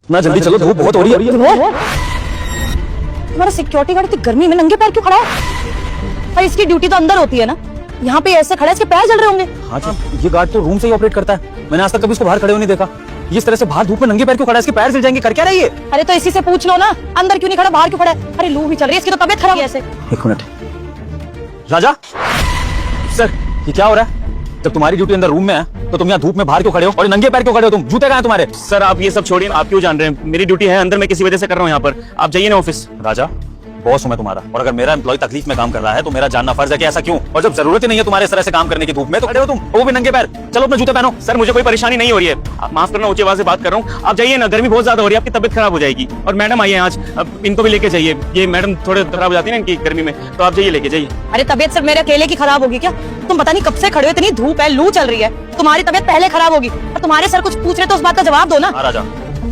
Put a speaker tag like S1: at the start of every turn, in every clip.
S1: ना जल्दी चलो, धूप बहुत हो रही है।
S2: तुम्हारा सिक्योरिटी गार्ड इतनी गर्मी में नंगे पैर क्यों खड़ा है? और इसकी ड्यूटी तो अंदर होती है ना, यहाँ पे ऐसे खड़ा है, इसके पैर जल रहे होंगे।
S1: हाँ जी, ये गार्ड तो रूम से ही ऑपरेट करता है, मैंने आज तक कभी इसको बाहर खड़े होने नहीं देखा। ये इस तरह से बाहर धूप में नंगे पैर क्यों खड़ा है? इसके पैर जल जाएंगे, कर क्या रही है?
S2: अरे तो इसी से पूछ लो ना, अंदर क्यों नहीं खड़ा, बाहर क्यों खड़ा है? अरे लू भी चल रही है, इसकी तो तबियत खराब है ऐसे।
S1: एक मिनट राजा सर, ये क्या हो रहा है? जब तुम्हारी ड्यूटी अंदर रूम में है तो तुम यहाँ धूप में बाहर क्यों खड़े हो और नंगे पैर क्यों खड़े हो? तुम जूते कहाँ हैं तुम्हारे?
S3: सर आप ये सब छोड़िए, आप क्यों जान रहे हैं? मेरी ड्यूटी है अंदर, मैं किसी वजह से कर रहा हूँ यहाँ पर। आप जाइए ना ऑफिस।
S1: राजा, बॉस हूं मैं तुम्हारा, और अगर मेरा एम्प्लॉय तकलीफ में काम कर रहा है तो मेरा जानना फर्ज है कि ऐसा क्यों। और जब जरूरत ही नहीं है तुम्हारे इस तरह से काम करने की धूप में तो खड़े हो तुम, वो भी नंगे पैर। चलो अपने जूते पहनो।
S3: सर मुझे कोई परेशानी नहीं हो रही है, आप माफ करना, ऊंची आवाज से बात कर रहा हूँ। आप जाइए ना, गर्मी बहुत ज्यादा हो रही है, आपकी तबियत खराब हो जाएगी। और मैडम आई है आज, अब इनको भी लेके जाइए। ये मैडम थोड़े खराब हो जाती है ना इनकी गर्मी में, तो आप जाइए, लेके जाइए।
S2: अरे तबियत सिर्फ मेरे अकेले की खराब होगी क्या? तुम पता नहीं कब से खड़े हो, इतनी धूप है, लू चल रही है, तुम्हारी तबियत पहले खराब होगी। और तुम्हारे सर कुछ पूछ रहे तो उस बात का जवाब दो ना।
S1: हाँ राजा,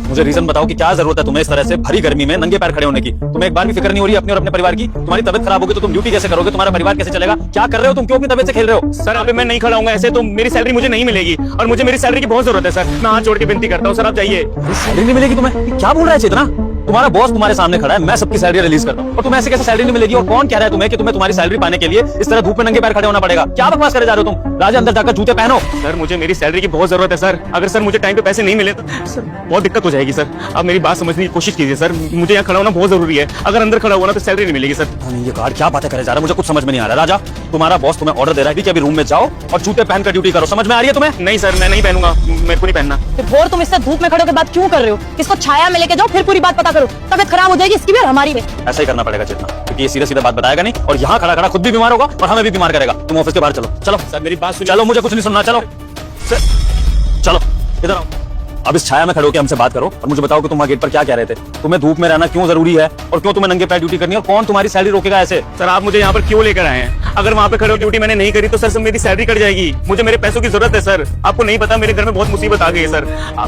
S1: मुझे रीजन बताओ कि क्या जरूरत है तुम्हें इस तरह से भरी गर्मी में नंगे पैर खड़े होने की? तुम्हें एक बार भी फिक्र नहीं हो रही अपने और अपने परिवार की? तुम्हारी तबियत खराब होगी तो तुम ड्यूटी कैसे करोगे? तुम्हारा परिवार कैसे चलेगा? क्या कर रहे हो तुम? क्यों अपनी तबियत से खेल रहे हो?
S3: सर अभी मैं नहीं खड़ा हूँ ऐसे, तो मेरी सैलरी मुझे नहीं मिलेगी, और मुझे मेरी सैलरी की बहुत जरूरत है सर। मैं हाथ जोड़ के विनती करता हूँ सर, आप जाइए।
S1: सैलरी नहीं मिलेगी तुम्हें? क्या बोल रहा है चेतना? तुम्हारा बॉस तुम्हारे सामने खड़ा है, मैं सबकी सैलरी रिलीज करता हूँ और तुम्हें ऐसे कैसे सैलरी नहीं मिलेगी? और कौन कह रहा है तुम्हें कि तुम्हें तुम्हारी सैलरी पाने के लिए इस तरह धूप में नंगे पैर खड़े होना पड़ेगा? क्या बकवास करे जा रहे हो तुम? राजा अंदर जाकर जूते पहनो।
S3: सर मुझे मेरी सैलरी की बहुत जरूरत है सर, अगर सर मुझे टाइम पे पैसे नहीं मिले तो सर बहुत दिक्कत हो जाएगी सर। आप मेरी बात समझने की कोशिश कीजिए सर, मुझे यहाँ खड़ा होना बहुत जरूरी है, अगर अंदर खड़ा हुआ ना तो सैलरी नहीं मिलेगी सर।
S1: ये गार्ड क्या बातें करे जा रहा है, मुझे कुछ समझ में नहीं आ रहा। राजा, तुम्हारा बॉस तुम्हें ऑर्डर दे रहा है कि अभी रूम में जाओ और जूते पहनकर ड्यूटी करो, समझ में आ रही है तुम्हें?
S3: नहीं सर, मैं नहीं पहनूंगा, मेरे को नहीं पहनना।
S2: तो और तुम इससे धूप में खड़े होकर बात क्यों कर रहे हो? इसको छाया में लेके जाओ, फिर पूरी बात पता करो। तबियत खराब हो जाएगी इसकी भी और हमारी भी।
S1: ऐसा ही करना पड़ेगा चेतना, क्योंकि ये सीधा सीधा बात बताएगा नहीं और यहाँ खड़ा खड़ा खुद भी बीमार होगा और हमें भी बीमार करेगा। तुम ऑफिस के बाहर चलो। चलो
S3: सर मेरी बात सुनिए।
S1: चलो, मुझे कुछ नहीं सुनना, चलो चलो इधर आओ। अब इस छाया में खड़े होकर हमसे बात करो और मुझे बताओ कि तुम वहाँ गेट पर क्या कह रहे थे? तुम्हें धूप में रहना क्यों जरूरी है और क्यों तुम्हें नंगे पैर ड्यूटी करनी है और कौन तुम्हारी सैलरी रोकेगा ऐसे?
S3: सर आप मुझे यहाँ पर क्यों लेकर आए हैं? अगर वहाँ पे खड़े हो ड्यूटी मैंने नहीं करी तो सर मेरी सैलरी कट जाएगी, मुझे मेरे पैसों की जरूरत है सर। आपको नहीं पता मेरे घर में बहुत मुसीबत आ गई है सर,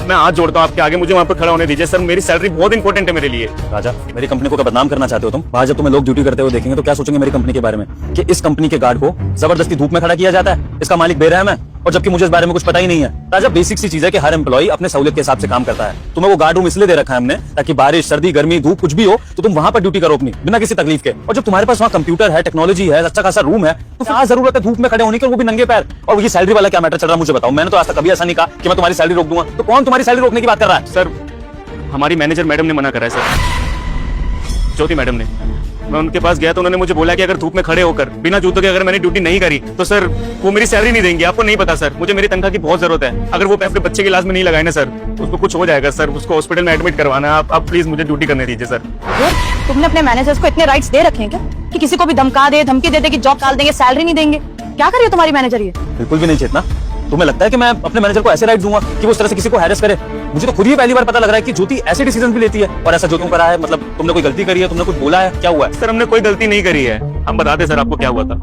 S3: मैं हाथ जोड़ता हूँ आपके आगे, मुझे वहाँ पे खड़ा होने दीजिए सर, मेरी सैलरी बहुत इंपॉर्टेंट है मेरे लिए।
S1: राजा, मेरी कंपनी को क्या बदनाम करना चाहते हो तुम? वहाँ जब तुम्हें लोग ड्यूटी करते हुए देखेंगे तो क्या सोचेंगे मेरी कंपनी के बारे में कि इस कंपनी के गार्ड को जबरदस्ती धूप में खड़ा किया जाता है, इसका मालिक बेरहम है, और जबकि मुझे इस बारे में कुछ पता ही नहीं है। राजा, बेसिक सी चीज है कि हर एम्प्लॉय अपने सहूलियत के हिसाब से काम करता है। तुम्हें वो गार्ड रूम इसलिए दे रखा है हमने ताकि बारिश, सर्दी, गर्मी, धूप कुछ भी हो तो तुम वहां पर ड्यूटी करो अपनी बिना किसी तकलीफ के। और जब तुम्हारे पास वहाँ कंप्यूटर है, टेक्नोलॉजी है, अच्छा खासा रूम है, तो क्या जरूरत है धूप में खड़े होने की, वो भी नंगे पैर? और ये सैलरी वाला क्या मैटर चल रहा है मुझे बताओ? मैंने तो आज तक कभी ऐसा नहीं कहा कि मैं तुम्हारी सैलरी रोक दूंगा, तो कौन तुम्हारी सैलरी रोकने की बात कर रहा है?
S3: सर हमारी मैनेजर मैडम ने मना करा है सर, ज्योति मैडम ने। मैं उनके पास गया तो उन्होंने मुझे बोला कि अगर धूप में खड़े होकर बिना जूतों के अगर मैंने ड्यूटी नहीं करी तो सर वो मेरी सैलरी नहीं देंगे। आपको नहीं पता सर, मुझे मेरी तनख्वाह की बहुत जरूरत है, अगर वो अपने बच्चे के इलाज में नहीं लगाए ना सर उसको कुछ हो जाएगा सर, उसको हॉस्पिटल में एडमिट करवाना है। आप प्लीज मुझे ड्यूटी करने दीजिए सर।
S2: तुमने अपने मैनेजर्स को इतने राइट्स दे रखे हैं क्या कि किसी को भी धमका दे, धमकी दे दे कि जॉब डाल देंगे, सैलरी नहीं देंगे? क्या कर रही है तुम्हारी मैनेजर ये?
S1: बिल्कुल भी नहीं चेतना, तुम्हें लगता है कि मैं अपने मैनेजर को ऐसे राइट दूंगा कि वो उस तरह से किसी को हैरेस करे? मुझे तो खुद ही पहली बार पता लग रहा है कि ज्योति ऐसे डिसीजन भी लेती है। और ऐसा जो क्यों करा है? मतलब तुमने कोई गलती करी है? तुमने कुछ बोला है? क्या हुआ है?
S3: सर हमने कोई गलती नहीं करी है, हम बताते सर आपको क्या हुआ था।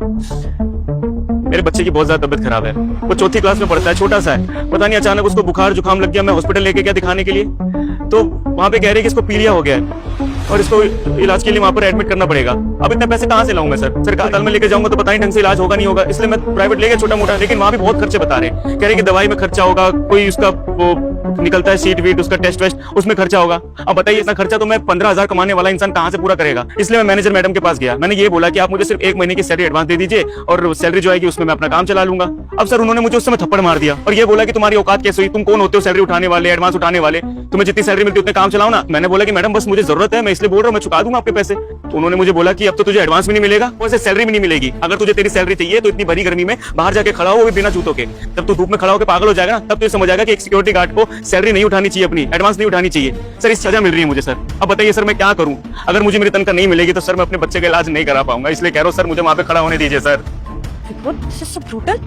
S3: मेरे बच्चे की बहुत ज्यादा तबियत खराब है, वो चौथी क्लास में पढ़ता है, छोटा सा है, पता नहीं अचानक उसको बुखार जुकाम लग गया। मैं हॉस्पिटल लेके गया दिखाने के लिए, तो वहाँ पे कह रहे हैं कि इसको पीलिया हो गया है और इसको इलाज के लिए वहाँ पर एडमिट करना पड़ेगा। अब इतने पैसे कहाँ से लाऊं मैं सर? सरकार अस्पताल में लेके जाऊंगा तो पता नहीं ढंग से इलाज होगा नहीं होगा, इसलिए मैं प्राइवेट लेके छोटा मोटा, लेकिन वहाँ भी बहुत खर्चे बता रहे हैं। कह रहे हैं कि दवाई में खर्चा होगा, कोई उसका वो निकलता है शीट वीट, उसका टेस्ट वेस्ट, उसमें खर्चा होगा। अब बताइए इतना खर्चा तो मैं 15,000 कमाने वाला इंसान कहाँ से पूरा करेगा? इसलिए मैं मैनेजर मैडम के पास गया, मैंने ये बोला कि आप मुझे सिर्फ 1 महीने की सैलरी एडवांस दे दीजिए और सैलरी जो आएगी उसमें मैं अपना काम चला लूंगा। अब सर उन्होंने मुझे उस समय थप्पड़ मार दिया और ये बोला कि तुम्हारी औकात कैसे हुई, तुम कौन होते हो सैलरी उठाने वाले, एडवांस उठाने वाले, तुम्हें जितनी सैलरी मिलती है उतने काम चलाओ ना। मैंने बोला कि मैडम बस मुझे जरूरत है, मैं इसलिए बोल रहा हूँ, मैं चुका दूंगा आपके पैसे। तो उन्होंने मुझे बोला कि अब तो तुझे एडवांस भी नहीं मिलेगा और सैलरी भी नहीं मिलेगी, अगर तुझे तेरी सैलरी चाहिए तो इतनी भरी गर्मी में बाहर जाके खड़ा हो, वो भी बिना जूतों के। जब तू धूप में खड़ा होकर पागल हो जाएगा ना तब तो समझ आएगा कि एक सिक्योरिटी गार्ड को सैलरी नहीं उठानी चाहिए, अपनी एडवांस नहीं उठानी चाहिए। सर इस सजा मिल रही है मुझे सर, अब बताइए सर मैं क्या करूं? अगर मुझे मेरी तनख्वाह नहीं मिलेगी तो सर मैं अपने बच्चे का इलाज नहीं करा पाऊंगा, इसलिए कह रहा हूं सर मुझे वहां पे खड़ा होने दीजिए सर।
S2: ब्रूटल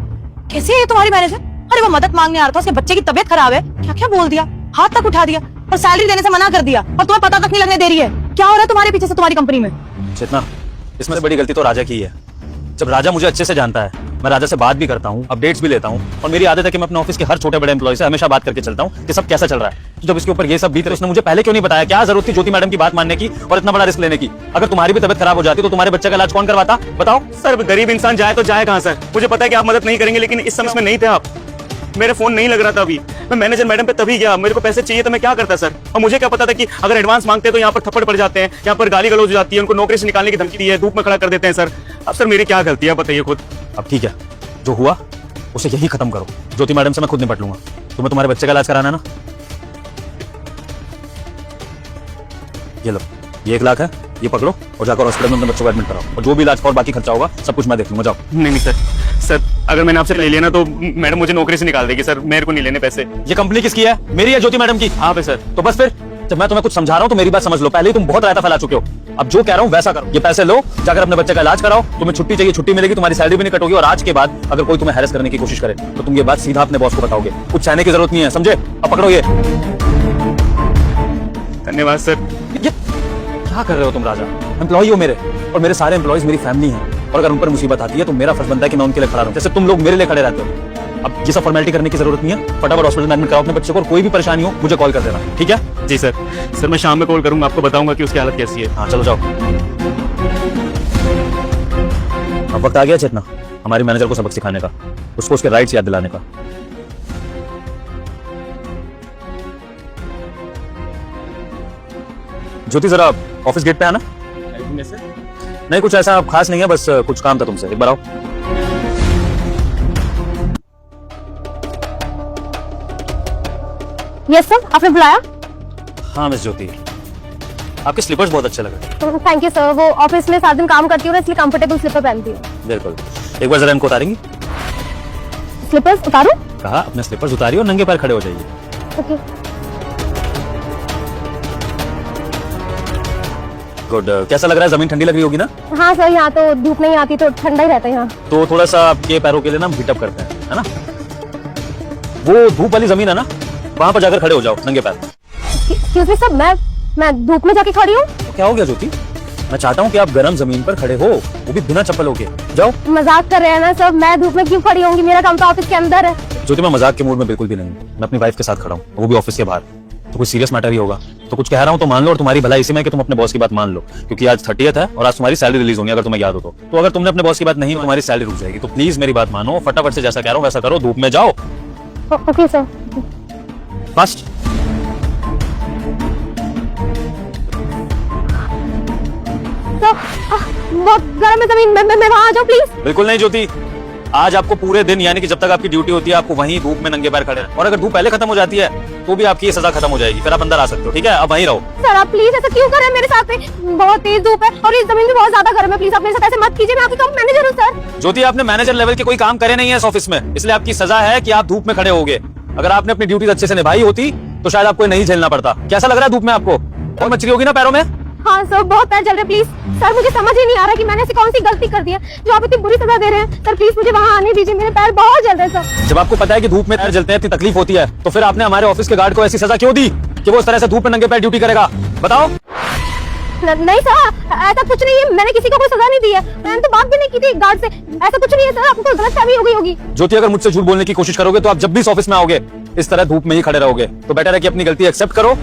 S2: कैसे है ये तुम्हारी मैनेजर? अरे वो मदद मांगने आ रहा था, उसके बच्चे की तबियत खराब है, क्या क्या बोल दिया, हाथ तक उठा दिया और सैलरी देने से मना कर दिया और तुम्हें पता तक नहीं लगने दे रही है। क्या हो रहा है तुम्हारे पीछे से तुम्हारी कंपनी में?
S1: चेतना, इसमें से बड़ी गलती तो राजा की है। जब राजा मुझे अच्छे से जानता है, मैं राजा से बात भी करता हूँ, अपडेट्स भी लेता हूँ और मेरी आदत है कि मैं अपने ऑफिस के हर छोटे बड़े एम्प्लॉय से हमेशा बात करके चलता हूँ कि सब कैसा चल रहा है। तो जब इसके ऊपर ये सब बीत रहे, उसने मुझे पहले क्यों नहीं बताया? क्या जरूरत थी ज्योति मैडम की बात मानने की और इतना बड़ा रिस्क लेने की? अगर तुम्हारी भी तबियत खराब हो जाती तो तुम्हारे बच्चे का इलाज कौन करवाता? बताओ।
S3: सर गरीब इंसान जाए तो जाए कहाँ सर? मुझे पता है कि आप मदद नहीं करेंगे, लेकिन इस समय में नहीं थे आप। मेरा फोन नहीं लग रहा था अभी, मैं मैनेजर मैडम पे तभी गया, मेरे को पैसे चाहिए तो मैं क्या करता सर। और मुझे क्या पता था कि अगर एडवांस मांगते हैं तो यहाँ पर थप्पड़ पड़ जाते हैं, यहाँ पर गाली गलौज हो जाती है, उनको नौकरी से निकालने की धमकी दी है, धूप में खड़ा कर देते हैं सर। अब सर मेरी क्या गलती है बताइए खुद।
S1: अब ठीक है, जो हुआ उसे यही खत्म करो। ज्योति मैडम से मैं खुद निपट लूंगा। तुम्हें तुम्हारे बच्चे का इलाज कराना है ना, ये लो, ये 1 लाख है, ये पकड़ो और जाकर हॉस्पिटल में अपने बच्चों को एडमिट कराओ, और जो भी इलाज और बाकी खर्चा होगा सब कुछ मैं देख लूंगा। जाओ।
S3: नहीं सर, सर अगर मैंने आपसे ले लिया ना तो मैडम मुझे नौकरी से निकाल देगी सर, मेरे को नहीं लेने पैसे।
S1: ये कंपनी किसकी है, मेरी है ज्योति मैडम की?
S3: हाँ पे सर।
S1: तो बस फिर जब मैं तुम्हें कुछ समझा रहा हूँ तो मेरी बात समझ लो। पहले ही तुम बहुत रायता फैला चुके हो, अब जो कह रहा हूँ वैसा करो। ये पैसे लो, जाकर अपने बच्चे का इलाज कराओ। तुम्हें छुट्टी चाहिए, छुट्टी मिलेगी, तुम्हारी सैलरी भी नहीं कटोगी, और आज के बाद अगर कोई तुम्हें हैरेस करने की कोशिश करे तो तुम ये बात सीधा अपने बॉस को बताओगे। कुछ सहने की जरूरत नहीं है, समझे? अब पकड़ो ये।
S3: धन्यवाद सर।
S1: ये क्या कर रहे हो तुम राजा? एम्प्लॉई हो मेरे, और मेरे सारे एम्प्लॉइज मेरी फैमिली हैं, और अगर उन पर मुसीबत आती है तो मेरा फर्ज बनता है कि मैं उनके लिए खड़ा रहूं, जैसे तुम लोग मेरे लिए खड़े रहते हो। अब ये सब फॉर्मेलिटी करने की जरूरत नहीं है, फटाफट हॉस्पिटल में एडमिट कराओ अपने बच्चे को, और कोई भी परेशानी हो मुझे कॉल कर देना, ठीक है?
S3: जी सर। सर मैं शाम में कॉल करूंगा, आपको बताऊंगा कि उसकी हालत कैसी है।
S1: हाँ चलो जाओ। अब वक्त आ गया चेतना हमारी मैनेजर को सबक सिखाने का, उसको उसके राइट्स याद दिलाने का। ज्योति जरा ऑफिस गेट पे आना। नहीं कुछ ऐसा खास नहीं है, बस कुछ काम था तुमसे, एक बार आओ।
S4: यस सर, आपने बुलाया?
S1: हाँ मिस ज्योति, आपके स्लीपर्स बहुत अच्छे लगे।
S4: थैंक यू सर, वो ऑफिस में 7 दिन काम करती हूँ ना, इसलिए कंफर्टेबल स्लीपर पहनती हूँ।
S1: बिल्कुल, एक बार जरा इनको उतारेंगी?
S4: स्लीपर्स उतारूं?
S1: कहा अपने स्लीपर्स उतारिए और नंगे पैर खड़े हो जाइए।
S4: ओके।
S1: गुड। कैसा लग रहा है, जमीन ठंडी लग रही होगी ना?
S4: हाँ सर, यहाँ तो धूप नहीं आती तो ठंडा ही रहता है यहाँ।
S1: तो थोड़ा सा आपके पैरों के लिए ना हम हीटअप करते हैं, है ना? वो धूप वाली जमीन है ना, वहां पर जाकर खड़े हो जाओ नंगे पैर।
S4: एक्सक्यूज मी सर, मैं धूप में जाके खड़ी हूँ?
S1: तो क्या हो गया ज्योति? मैं चाहता हूँ कि आप गर्म जमीन पर खड़े हो, वो भी बिना चप्पल के। जाओ।
S4: मजाक कर रहे हैं ना सर, मैं धूप में क्यों खड़ी होंगी? मेरा काम तो ऑफिस के अंदर है।
S1: ज्योति मैं मजाक के मूड में बिल्कुल भी नहीं, मैं अपनी वाइफ के साथ खड़ा हूँ, वो भी ऑफिस के बाहर। तो कुछ सीरियस मैटर ही होगा, तो कुछ कह रहा हूँ तो मान लो, और तुम्हारी भलाई इसी में कि तुम अपने बॉस की बात मान लो, क्योंकि आज 30th है और आज तुम्हारी सैलरी रिलीज होनी है, अगर तुम्हें याद हो तो अगर तुमने अपने बॉस की बात नहीं, तुम्हारी सैलरी रुक जाएगी। तो प्लीज मेरी बात मानो, फटाफट से जैसा कह रहा हूँ वैसा करो, धूप में जाओ।
S4: Okay sir.
S1: फास्ट।
S4: बहुत गर्म है जमीन, मैं वहाँ आ जाऊँ प्लीज?
S1: बिल्कुल नहीं ज्योति, आज आपको पूरे दिन यानी कि जब तक आपकी ड्यूटी होती है आपको वहीं धूप में नंगे पैर खड़े रहना, और अगर धूप पहले खत्म हो जाती है तो भी आपकी ये सजा खत्म हो जाएगी, फिर आप अंदर आ सकते हो, ठीक है? अब वहीं रहो।
S4: सर आप प्लीज ऐसा क्यों कर रहे हैं मेरे साथ में? बहुत तेज धूप है और इस जमीन भी बहुत ज्यादा गर्म है, प्लीज आप मेरे साथ ऐसे मत कीजिए, मैं आपकी कम मैनेजर हूँ सर।
S1: ज्योति आपने मैनेजर लेवल के कोई काम करे नहीं है इस ऑफिस में, इसलिए आपकी सजा है कि आप धूप में खड़े होगे। अगर आपने अपनी ड्यूटी अच्छे से निभाई होती तो शायद आपको नहीं झेलना पड़ता। कैसा लग रहा है धूप में आपको? और मछली होगी ना पैरों में?
S4: हाँ सर, बहुत पैर जल रहे, प्लीज सर मुझे समझ ही नहीं आ रहा कि मैंने ऐसी कौन सी गलती कर दी है जो आप इतनी बुरी सजा दे रहे हैं। सर प्लीज मुझे वहाँ आने दीजिए, मेरे पैर बहुत जल रहे हैं सर।
S1: जब आपको पता है कि धूप में पैर जलते हैं, इतनी तकलीफ होती है, तो फिर आपने हमारे ऑफिस के गार्ड को ऐसी सजा क्यों दी कि वो इस तरह से धूप में नंगे पैर ड्यूटी करेगा? बताओ।
S4: नहीं सर, ऐसा कुछ नहीं है, मैंने किसी को कोई सजा नहीं दी है, मैंने तो बात भी नहीं की थी गार्ड से, ऐसा कुछ नहीं है सर, आपको गलतफहमी हो गई होगी।
S1: ज्योति अगर मुझसे झूठ बोलने की कोशिश करोगे तो आप जब भी इस ऑफिस में आओगे इस तरह धूप में ही खड़े रहोगे, तो बेटर है कि अपनी गलती एक्सेप्ट करो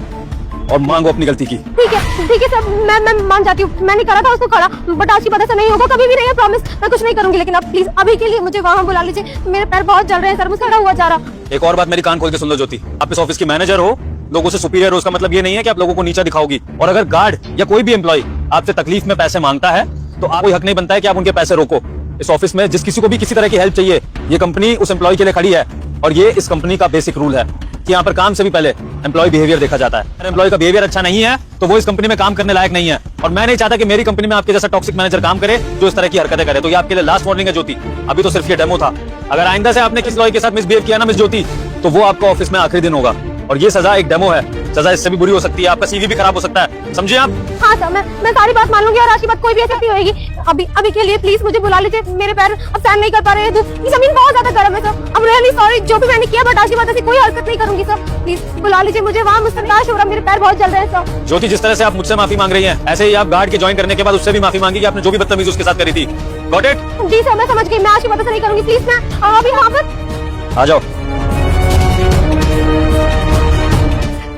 S1: और मांगो अपनी गलती की।
S4: ठीक है सर, मैं मान जाती हूँ, मैंने करा था उसको खड़ा, बट आज की बात ऐसा नहीं होगा, कभी भी नहीं है, प्रॉमिस, मैं कुछ नहीं करूंगी। लेकिन आप प्लीज अभी के लिए मुझे वहाँ बुला लीजिए, मेरे पैर बहुत जल रहे हैं सर, मुझे खड़ा हुआ जा रहा।
S1: एक और बात मेरी कान खोल के सुन लो ज्योति, आप इस ऑफिस की मैनेजर हो, लोगों से सुपीरियर हो, उसका मतलब ये नहीं है कि आप लोगों को नीचा दिखाओगी। और अगर गार्ड या कोई भी एम्प्लॉय आपसे तकलीफ में पैसे मांगता है तो आपको हक नहीं बनता है कि आप उनके पैसे रोको। इस ऑफिस में जिस किसी को भी किसी तरह की हेल्प चाहिए, ये कंपनी उस एम्प्लॉय के लिए खड़ी है, और ये इस कंपनी का बेसिक रूल है कि यहाँ पर काम से भी पहले एम्प्लॉय बिहेवियर देखा जाता है। अगर एम्प्लॉय का बिहेवियर अच्छा नहीं है तो वो इस कंपनी में काम करने लायक नहीं है, और मैं नहीं चाहता कि मेरी कंपनी में आपके जैसा टॉक्सिक मैनेजर काम करे जो इस तरह की हरकतें करे। तो ये आपके लिए लास्ट वार्निंग है ज्योति, अभी तो सिर्फ ये डेमो था। अगर आइंदा से आपने किसी एम्प्लॉय के साथ मिसबिहेव किया ना मिस ज्योति, तो वो आपका ऑफिस में आखिरी दिन होगा, और ये सजा एक डेमो है, सजा इससे भी बुरी हो सकती है, आपका सीवी भी खराब हो सकता है, समझे आप?
S4: हाँ सर, मैं सारी बात मान लूंगी और आज की बात कोई भी ऐसी नहीं होगी। अभी के लिए प्लीज मुझे बुला लीजिए, मेरे पैर अब सहन नहीं कर पा रहे हैं, ये जमीन बहुत ज्यादा गर्म है सर। I'm really sorry जो भी मैंने किया, बट आज की बात ऐसी कोई हरकत नहीं करूंगी सर, प्लीज बुला लीजिए मुझे वहाँ, मुझसे बर्दाश्त हो रहा, मेरे पैर बहुत जल रहे हैं सर।
S1: ज्योति जिस तरह से आप मुझसे माफी मांग रही हैं, ऐसे ही आप गार्ड के ज्वाइन करने के बाद उससे भी माफी मांगी कि आपने जो भी बदतमीजी उसके साथ करी थी। Got it?
S4: जी सर, मैं समझ गई, मैं आज की बात ऐसे नहीं करूंगी, प्लीज मैं अभी यहाँ पर
S1: आ जाओ,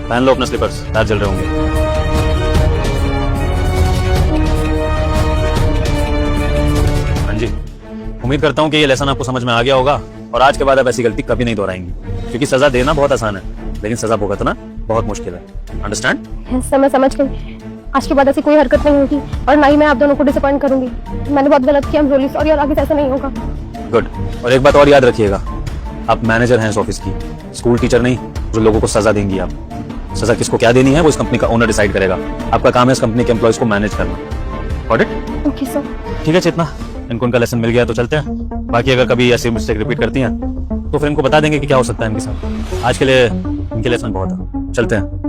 S1: पहन लो अपने स्लीपर्स, पैर जल रहे होंगे। हाँ जी, उम्मीद करता हूँ कि ये लेसन आपको समझ में आ गया होगा और आज के बाद आप ऐसी गलती कभी नहीं दोहराएंगी, क्योंकि सजा देना बहुत आसान है लेकिन सजा भुगतना बहुत मुश्किल है। अंडरस्टैंड?
S4: सर मैं समझ गई, आज के बाद ऐसी कोई हरकत नहीं होगी और ना ही मैं आप दोनों को डिसअपॉइंट करूंगी। मैंने बहुत गलत किया, I'm really sorry और आगे से ऐसा नहीं होगा।
S1: गुड। और एक बात और याद रखिएगा, आप मैनेजर हैं इस ऑफिस की, स्कूल टीचर नहीं जो लोगों को सजा देंगी आप। सजा किसको क्या देनी है वो इस कंपनी का ओनर डिसाइड करेगा। आपका काम है इस कंपनी के एम्प्लॉयज को मैनेज करना। Got it?
S4: Okay sir.
S1: ठीक है चेतना, इनको इनका लेसन मिल गया तो चलते हैं। बाकी अगर कभी ऐसी मिस्टेक रिपीट करती हैं तो फिर इनको बता देंगे कि क्या हो सकता है इनके साथ। आज के लिए इनके लेसन बहुत है, चलते हैं।